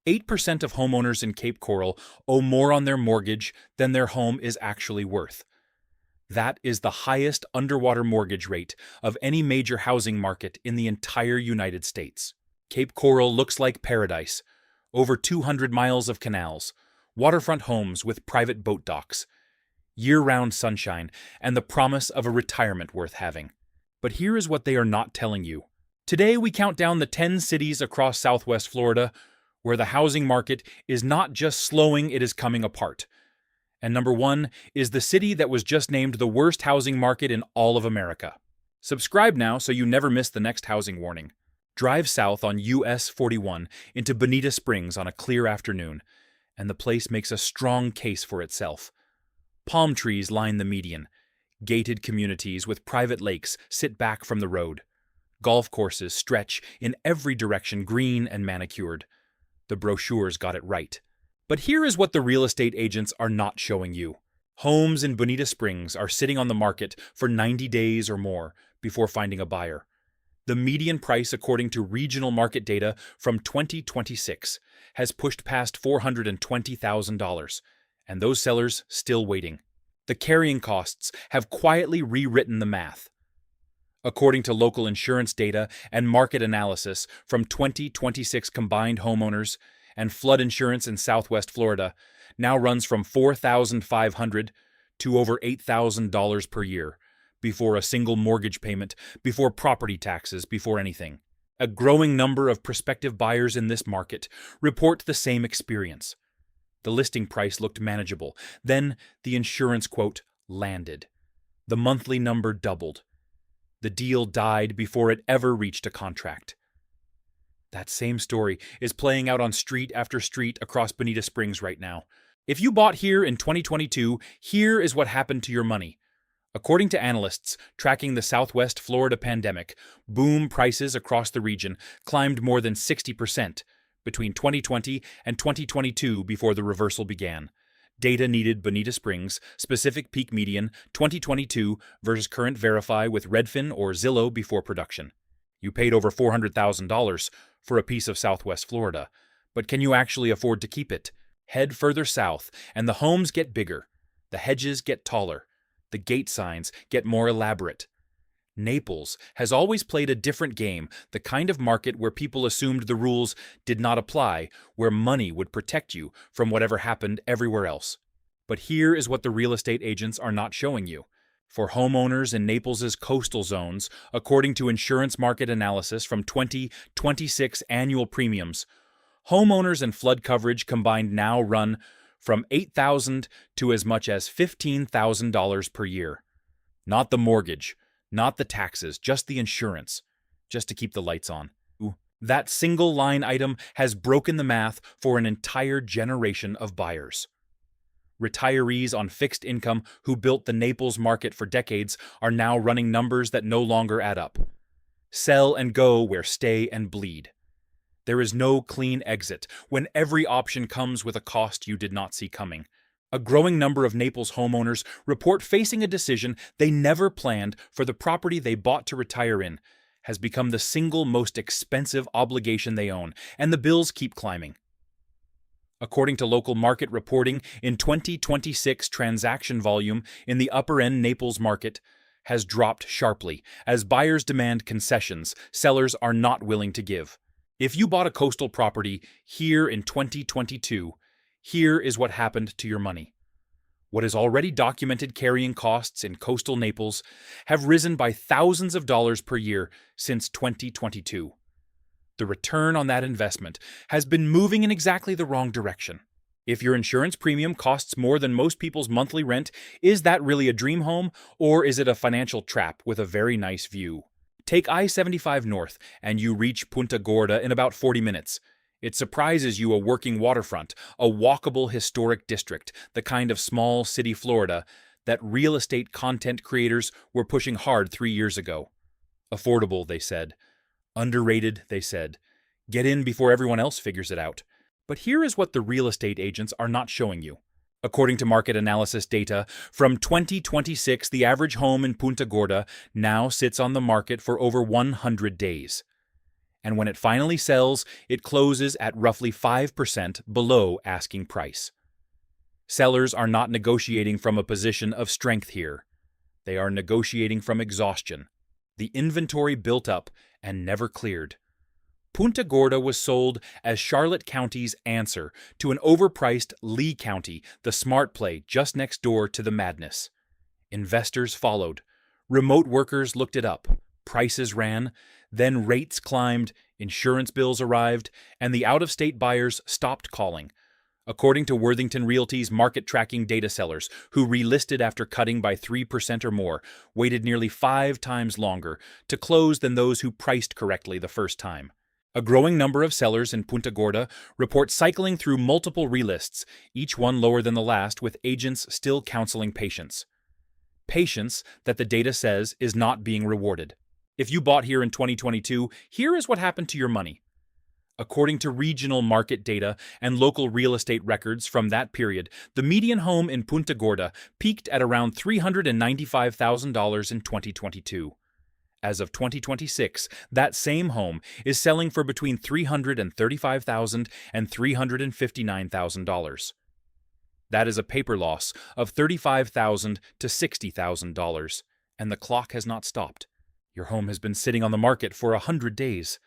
8% of homeowners in Cape Coral owe more on their mortgage than their home is actually worth. That is the highest underwater mortgage rate of any major housing market in the entire United States. Cape Coral looks like paradise. Over 200 miles of canals, waterfront homes with private boat docks, year-round sunshine, and the promise of a retirement worth having. But here is what they are not telling you. Today we count down the 10 cities across Southwest Florida where the housing market is not just slowing, it is coming apart. And number 1 is the city that was just named the worst housing market in all of America. Subscribe now so you never miss the next housing warning. Drive south on US 41 into Bonita Springs on a clear afternoon, and the place makes a strong case for itself. Palm trees line the median. Gated communities with private lakes sit back from the road. Golf courses stretch in every direction, green and manicured. The brochures got it right. But here is what the real estate agents are not showing you. Homes in Bonita Springs are sitting on the market for 90 days or more before finding a buyer. The median price, according to regional market data from 2026, has pushed past $420,000, and those sellers still waiting. The carrying costs have quietly rewritten the math. According to local insurance data and market analysis from 2026 combined homeowners and flood insurance in Southwest Florida now runs from $4,500 to over $8,000 per year before a single mortgage payment, before property taxes, before anything. A growing number of prospective buyers in this market report the same experience. The listing price looked manageable. Then the insurance quote landed. The monthly number doubled. The deal died before it ever reached a contract. That same story is playing out on street after street across Bonita Springs right now. If you bought here in 2022, here is what happened to your money. According to analysts tracking the Southwest Florida pandemic, boom prices across the region climbed more than 60% between 2020 and 2022 before the reversal began. Data needed Bonita Springs, specific peak median, 2022 versus current verify with Redfin or Zillow before production. You paid over $400,000 for a piece of Southwest Florida, but can you actually afford to keep it? Head further south, and the homes get bigger, the hedges get taller, the gate signs get more elaborate. Naples has always played a different game, the kind of market where people assumed the rules did not apply, where money would protect you from whatever happened everywhere else. But here is what the real estate agents are not showing you. For homeowners in Naples' coastal zones, according to insurance market analysis from 2026 annual premiums, homeowners and flood coverage combined now run from $8,000 to as much as $15,000 per year. Not the mortgage, not the taxes, just the insurance, just to keep the lights on. That single line item has broken the math for an entire generation of buyers. Retirees on fixed income who built the Naples market for decades are now running numbers that no longer add up. Sell and go where stay and bleed. There is no clean exit when every option comes with a cost you did not see coming. A growing number of Naples homeowners report facing a decision they never planned for the property they bought to retire in has become the single most expensive obligation they own, and the bills keep climbing. According to local market reporting, in 2026 transaction volume in the upper-end Naples market has dropped sharply as buyers demand concessions sellers are not willing to give. If you bought a coastal property here in 2022, here is what happened to your money. What is already documented carrying costs in coastal Naples have risen by thousands of dollars per year since 2022. The return on that investment has been moving in exactly the wrong direction. If your insurance premium costs more than most people's monthly rent, is that really a dream home, or is it a financial trap with a very nice view? Take I-75 north, and you reach Punta Gorda in about 40 minutes. It surprises you a working waterfront, a walkable historic district, the kind of small city Florida that real estate content creators were pushing hard 3 years ago. Affordable, they said. Underrated, they said. Get in before everyone else figures it out. But here is what the real estate agents are not showing you. According to market analysis data, from 2026, the average home in Punta Gorda now sits on the market for over 100 days. And when it finally sells, it closes at roughly 5% below asking price. Sellers are not negotiating from a position of strength here. They are negotiating from exhaustion. The inventory built up and never cleared. Punta Gorda was sold as Charlotte County's answer to an overpriced Lee County, the smart play just next door to the madness. Investors followed. Remote workers looked it up. Prices ran. Then rates climbed, insurance bills arrived, and the out-of-state buyers stopped calling. According to Worthington Realty's market-tracking data sellers, who relisted after cutting by 3% or more, waited nearly 5 times longer to close than those who priced correctly the first time. A growing number of sellers in Punta Gorda report cycling through multiple relists, each one lower than the last, with agents still counseling patience. Patience that the data says is not being rewarded. If you bought here in 2022, here is what happened to your money. According to regional market data and local real estate records from that period, the median home in Punta Gorda peaked at around $395,000 in 2022. As of 2026, that same home is selling for between $335,000 and $359,000. That is a paper loss of $35,000 to $60,000, and the clock has not stopped. Your home has been sitting on the market for 100 days.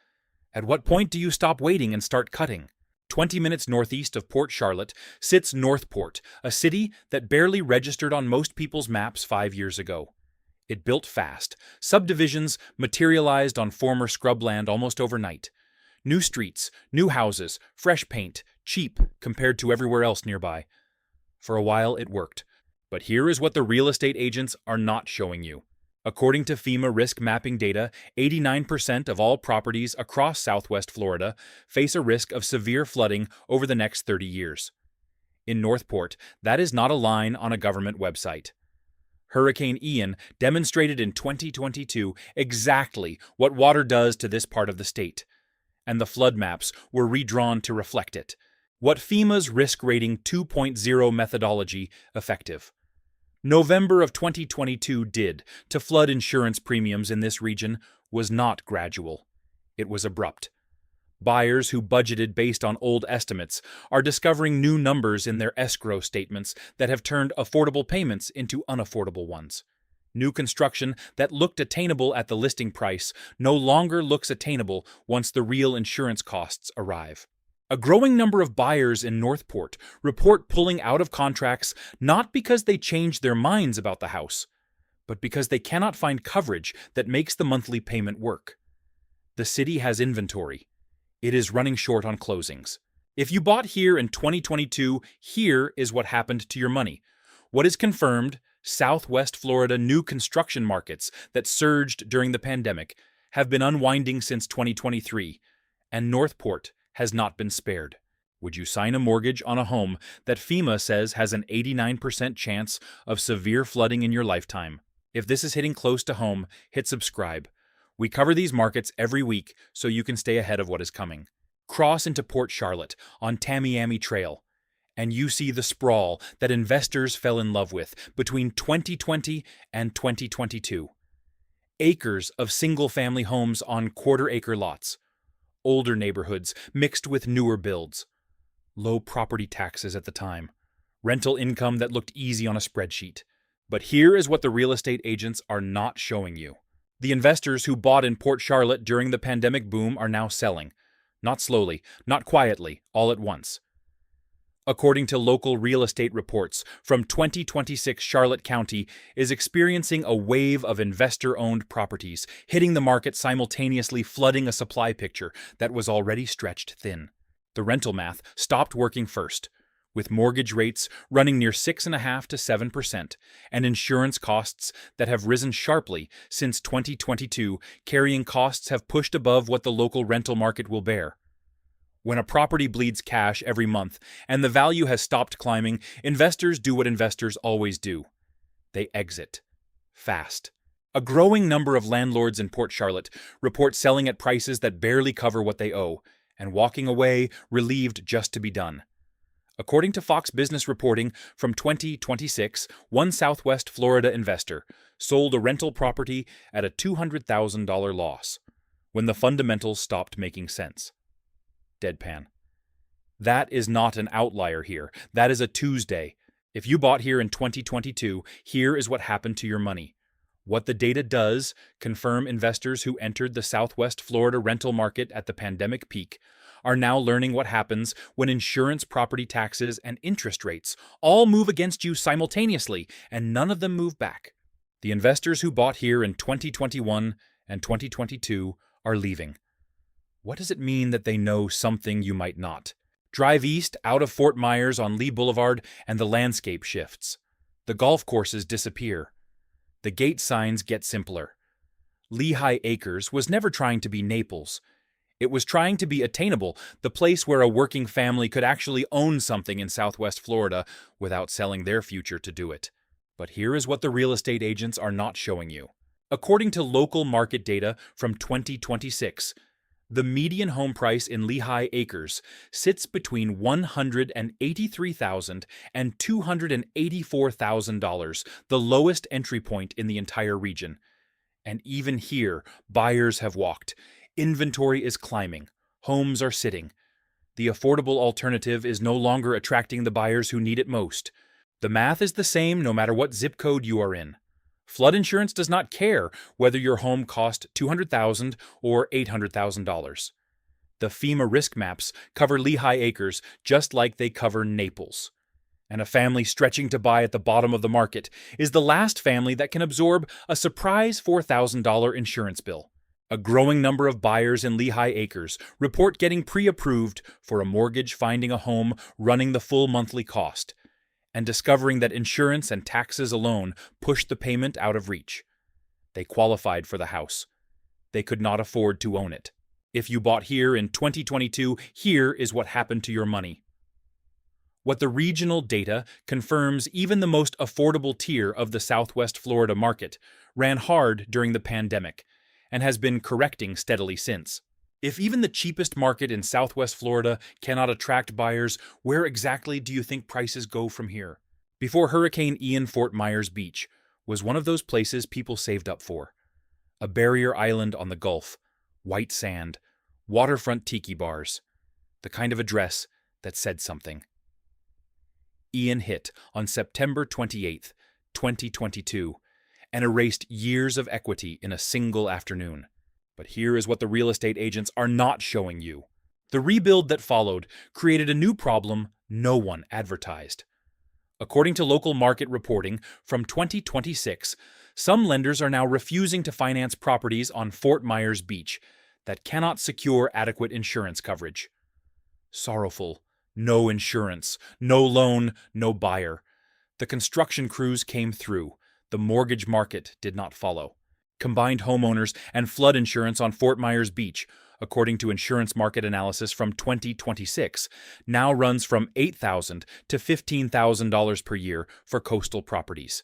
At what point do you stop waiting and start cutting? 20 minutes northeast of Port Charlotte sits Northport, a city that barely registered on most people's maps 5 years ago. It built fast. Subdivisions materialized on former scrubland almost overnight. New streets, new houses, fresh paint, cheap compared to everywhere else nearby. For a while it worked. But here is what the real estate agents are not showing you. According to FEMA risk mapping data, 89% of all properties across Southwest Florida face a risk of severe flooding over the next 30 years. In Northport, that is not a line on a government website. Hurricane Ian demonstrated in 2022 exactly what water does to this part of the state, and the flood maps were redrawn to reflect it. What FEMA's Risk Rating 2.0 methodology effective? November of 2022 did to flood insurance premiums in this region was not gradual. It was abrupt. Buyers who budgeted based on old estimates are discovering new numbers in their escrow statements that have turned affordable payments into unaffordable ones. New construction that looked attainable at the listing price no longer looks attainable once the real insurance costs arrive. A growing number of buyers in Northport report pulling out of contracts not because they changed their minds about the house, but because they cannot find coverage that makes the monthly payment work. The city has inventory. It is running short on closings. If you bought here in 2022, here is what happened to your money. What is confirmed, Southwest Florida new construction markets that surged during the pandemic have been unwinding since 2023, and Northport has not been spared. Would you sign a mortgage on a home that FEMA says has an 89% chance of severe flooding in your lifetime? If this is hitting close to home, hit subscribe. We cover these markets every week so you can stay ahead of what is coming. Cross into Port Charlotte on Tamiami Trail, and you see the sprawl that investors fell in love with between 2020 and 2022. Acres of single-family homes on quarter-acre lots. Older neighborhoods mixed with newer builds. Low property taxes at the time. Rental income that looked easy on a spreadsheet. But here is what the real estate agents are not showing you. The investors who bought in Port Charlotte during the pandemic boom are now selling. Not slowly, not quietly, all at once. According to local real estate reports, from 2026 Charlotte County is experiencing a wave of investor-owned properties, hitting the market simultaneously, flooding a supply picture that was already stretched thin. The rental math stopped working first, with mortgage rates running near 6.5% to 7%, and insurance costs that have risen sharply since 2022, carrying costs have pushed above what the local rental market will bear. When a property bleeds cash every month and the value has stopped climbing, investors do what investors always do. They exit. Fast. A growing number of landlords in Port Charlotte report selling at prices that barely cover what they owe, and walking away relieved just to be done. According to Fox Business reporting from 2026, one Southwest Florida investor sold a rental property at a $200,000 loss. when the fundamentals stopped making sense. Deadpan. That is not an outlier here. That is a Tuesday. If you bought here in 2022, here is what happened to your money. What the data does confirm investors who entered the Southwest Florida rental market at the pandemic peak are now learning what happens when insurance, property taxes, and interest rates all move against you simultaneously, and none of them move back. The investors who bought here in 2021 and 2022 are leaving. What does it mean that they know something you might not? Drive east out of Fort Myers on Lee Boulevard and the landscape shifts. The golf courses disappear. The gate signs get simpler. Lehigh Acres was never trying to be Naples. It was trying to be attainable, the place where a working family could actually own something in Southwest Florida without selling their future to do it. But here is what the real estate agents are not showing you. According to local market data from 2026, the median home price in Lehigh Acres sits between $183,000 and $284,000, the lowest entry point in the entire region. And even here, buyers have walked. Inventory is climbing. Homes are sitting. The affordable alternative is no longer attracting the buyers who need it most. The math is the same no matter what zip code you are in. Flood insurance does not care whether your home cost $200,000 or $800,000. The FEMA risk maps cover Lehigh Acres just like they cover Naples. And a family stretching to buy at the bottom of the market is the last family that can absorb a surprise $4,000 insurance bill. A growing number of buyers in Lehigh Acres report getting pre-approved for a mortgage, finding a home, running the full monthly cost, and discovering that insurance and taxes alone pushed the payment out of reach. They qualified for the house. They could not afford to own it. If you bought here in 2022, here is what happened to your money. What the regional data confirms, even the most affordable tier of the Southwest Florida market ran hard during the pandemic and has been correcting steadily since. If even the cheapest market in Southwest Florida cannot attract buyers, where exactly do you think prices go from here? Before Hurricane Ian, Fort Myers Beach was one of those places people saved up for. A barrier island on the Gulf, white sand, waterfront tiki bars, the kind of address that said something. Ian hit on September 28, 2022, and erased years of equity in a single afternoon. But here is what the real estate agents are not showing you. The rebuild that followed created a new problem no one advertised. According to local market reporting from 2026, some lenders are now refusing to finance properties on Fort Myers Beach that cannot secure adequate insurance coverage. Sorrowful, no insurance, no loan, no buyer. The construction crews came through. The mortgage market did not follow. Combined homeowners and flood insurance on Fort Myers Beach, according to insurance market analysis from 2026, now runs from $8,000 to $15,000 per year for coastal properties.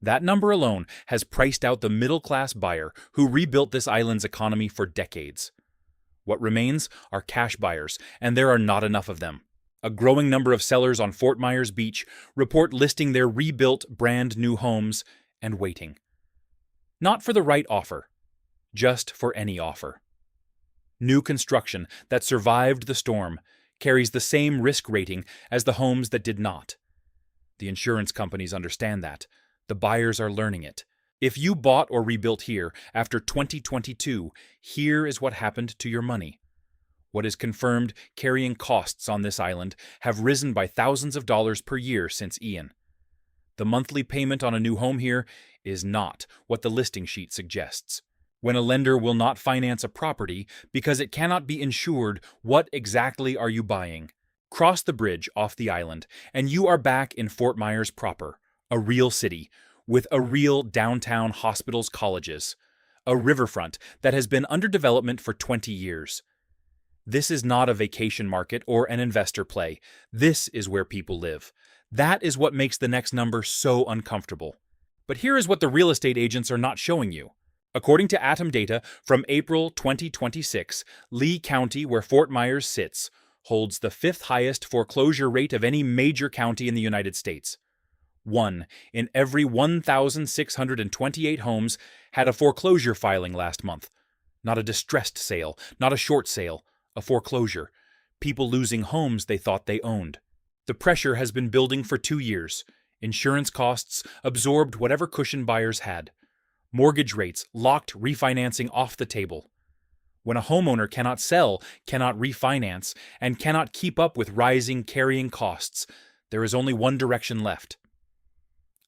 That number alone has priced out the middle-class buyer who rebuilt this island's economy for decades. What remains are cash buyers, and there are not enough of them. A growing number of sellers on Fort Myers Beach report listing their rebuilt, brand-new homes and waiting. Not for the right offer, just for any offer. New construction that survived the storm carries the same risk rating as the homes that did not. The insurance companies understand that. The buyers are learning it. If you bought or rebuilt here after 2022, here is what happened to your money. What is confirmed, carrying costs on this island have risen by thousands of dollars per year since Ian. The monthly payment on a new home here is not what the listing sheet suggests. When a lender will not finance a property because it cannot be insured, what exactly are you buying? Cross the bridge off the island, and you are back in Fort Myers proper, a real city, with a real downtown hospitals, colleges, a riverfront that has been under development for 20 years. This is not a vacation market or an investor play. This is where people live. That is what makes the next number so uncomfortable. But here is what the real estate agents are not showing you. According to Atom data from April 2026, Lee County, where Fort Myers sits, holds the fifth highest foreclosure rate of any major county in the United States. 1 in every 1,628 homes had a foreclosure filing last month, Not a distressed sale, not a short sale, a foreclosure. People losing homes they thought they owned. The pressure has been building for 2 years. Insurance costs absorbed whatever cushion buyers had. Mortgage rates locked refinancing off the table. When a homeowner cannot sell, cannot refinance, and cannot keep up with rising carrying costs, there is only one direction left.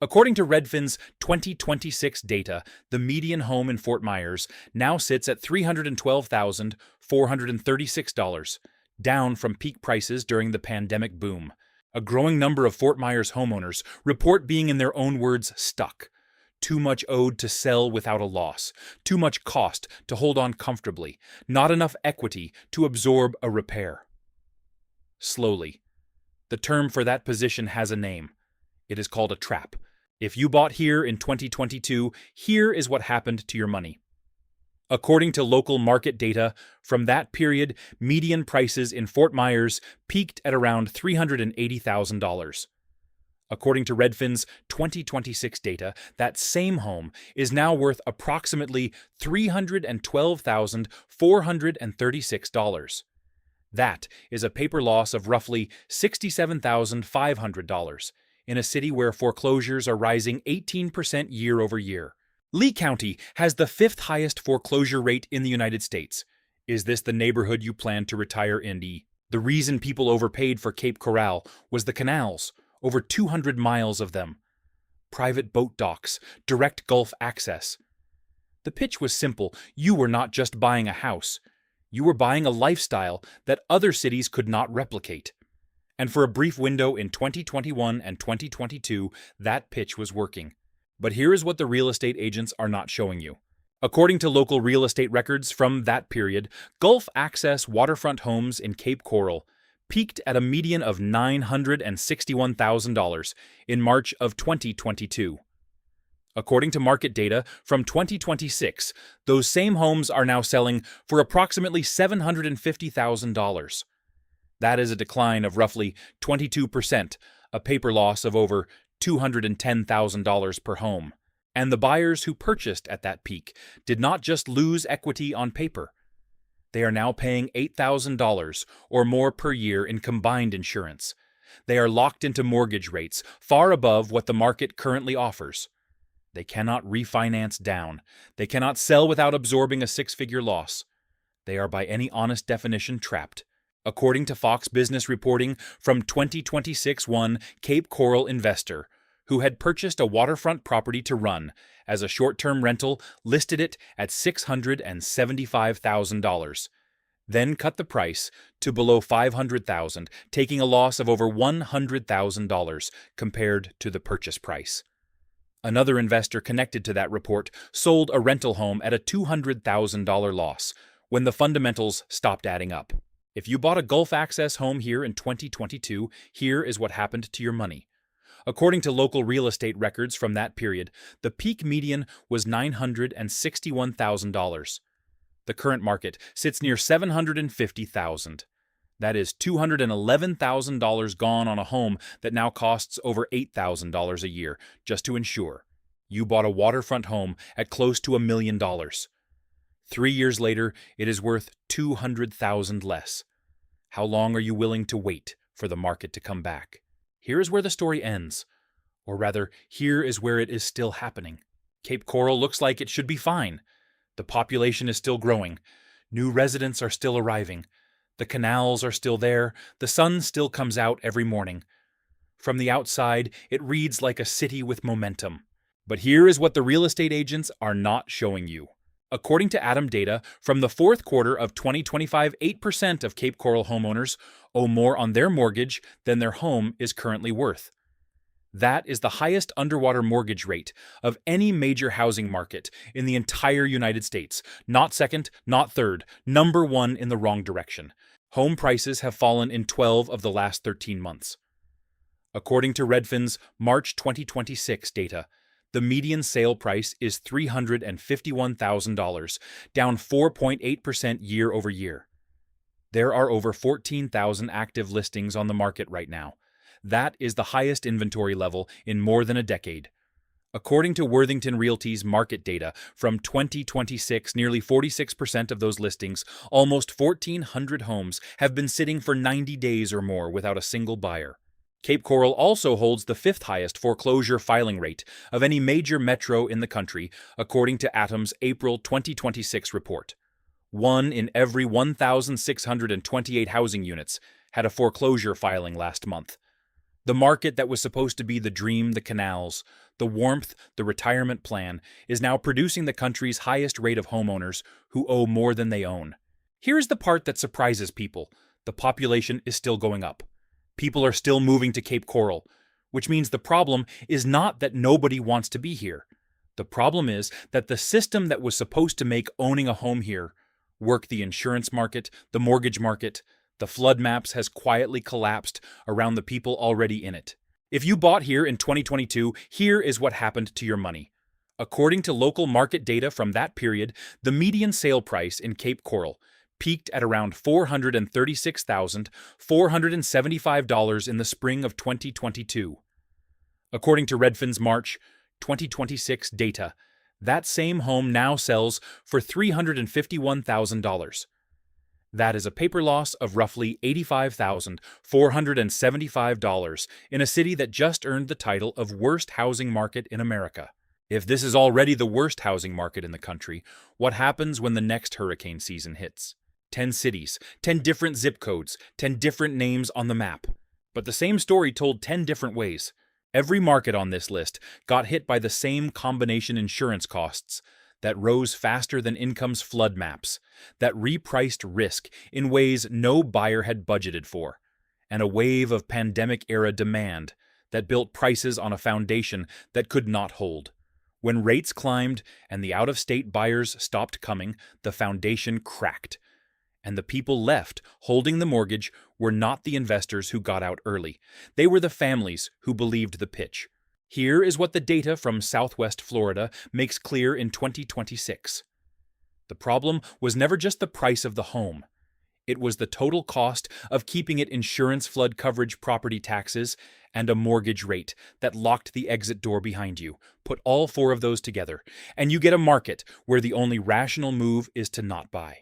According to Redfin's 2026 data, the median home in Fort Myers now sits at $312,436, down from peak prices during the pandemic boom. A growing number of Fort Myers homeowners report being, in their own words, stuck. Too much owed to sell without a loss, too much cost to hold on comfortably, not enough equity to absorb a repair. Slowly. The term for that position has a name. It is called a trap. If you bought here in 2022, here is what happened to your money. According to local market data, from that period, median prices in Fort Myers peaked at around $380,000. According to Redfin's 2026 data, that same home is now worth approximately $312,436. That is a paper loss of roughly $67,500 in a city where foreclosures are rising 18% year over year. Lee County has the 5th highest foreclosure rate in the United States. Is this the neighborhood you plan to retire in? The reason people overpaid for Cape Coral was the canals, over 200 miles of them. Private boat docks, direct Gulf access. The pitch was simple. You were not just buying a house. You were buying a lifestyle that other cities could not replicate. And for a brief window in 2021 and 2022, that pitch was working. But here is what the real estate agents are not showing you. According to local real estate records from that period, Gulf access waterfront homes in Cape Coral peaked at a median of $961,000 in March of 2022. According to market data from 2026, those same homes are now selling for approximately $750,000. That is a decline of roughly 22%, a paper loss of over $210,000 per home. And the buyers who purchased at that peak did not just lose equity on paper. They are now paying $8,000 or more per year in combined insurance. They are locked into mortgage rates far above what the market currently offers. They cannot refinance down. They cannot sell without absorbing a 6-figure loss. They are by any honest definition trapped. According to Fox Business reporting from 2026, one Cape Coral investor who had purchased a waterfront property to run as a short-term rental listed it at $675,000, then cut the price to below $500,000, taking a loss of over $100,000 compared to the purchase price. Another investor connected to that report sold a rental home at a $200,000 loss when the fundamentals stopped adding up. If you bought a Gulf access home here in 2022, here is what happened to your money. According to local real estate records from that period, the peak median was $961,000. The current market sits near $750,000. That is $211,000 gone on a home that now costs over $8,000 a year just to insure. You bought a waterfront home at close to $1 million. 3 years later, it is worth $200,000 less. How long are you willing to wait for the market to come back? Here is where the story ends. Or rather, here is where it is still happening. Cape Coral looks like it should be fine. The population is still growing. New residents are still arriving. The canals are still there. The sun still comes out every morning. From the outside, it reads like a city with momentum. But here is what the real estate agents are not showing you. According to ATTOM data, from the fourth quarter of 2025, 8% of Cape Coral homeowners owe more on their mortgage than their home is currently worth. That is the highest underwater mortgage rate of any major housing market in the entire United States. Not second, not third, number one in the wrong direction. Home prices have fallen in 12 of the last 13 months. According to Redfin's March 2026 data, the median sale price is $351,000, down 4.8% year over year. There are over 14,000 active listings on the market right now. That is the highest inventory level in more than a decade. According to Worthington Realty's market data from 2026, nearly 46% of those listings, almost 1,400 homes, have been sitting for 90 days or more without a single buyer. Cape Coral also holds the fifth highest foreclosure filing rate of any major metro in the country, according to Atom's April 2026 report. 1 in every 1,628 housing units had a foreclosure filing last month. The market that was supposed to be the dream, the canals, the warmth, the retirement plan, is now producing the country's highest rate of homeowners who owe more than they own. Here's the part that surprises people. The population is still going up. People are still moving to Cape Coral, which means the problem is not that nobody wants to be here. The problem is that the system that was supposed to make owning a home here work, the insurance market, the mortgage market, the flood maps, has quietly collapsed around the people already in it. If you bought here in 2022, here is what happened to your money. According to local market data from that period, the median sale price in Cape Coral peaked at around $436,475 in the spring of 2022. According to Redfin's March 2026 data, that same home now sells for $351,000. That is a paper loss of roughly $85,475 in a city that just earned the title of worst housing market in America. If this is already the worst housing market in the country, what happens when the next hurricane season hits? 10 cities, 10 different zip codes, 10 different names on the map. But the same story told 10 different ways. Every market on this list got hit by the same combination insurance costs that rose faster than income's flood maps, that repriced risk in ways no buyer had budgeted for, and a wave of pandemic-era demand that built prices on a foundation that could not hold. When rates climbed and the out-of-state buyers stopped coming, the foundation cracked. And the people left holding the mortgage were not the investors who got out early. They were the families who believed the pitch. Here is what the data from Southwest Florida makes clear in 2026. The problem was never just the price of the home. It was the total cost of keeping it insurance, flood coverage, property taxes, and a mortgage rate that locked the exit door behind you. Put all four of those together, and you get a market where the only rational move is to not buy.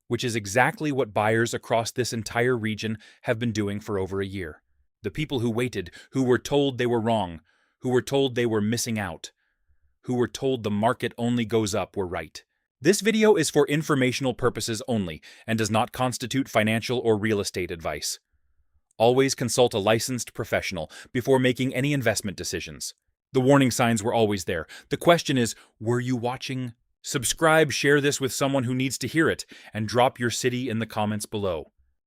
Which is exactly what buyers across this entire region have been doing for over a year. The people who waited, who were told they were wrong, who were told they were missing out, who were told the market only goes up, were right. This video is for informational purposes only and does not constitute financial or real estate advice. Always consult a licensed professional before making any investment decisions. The warning signs were always there. The question is, were you watching? Subscribe, share this with someone who needs to hear it, and drop your city in the comments below.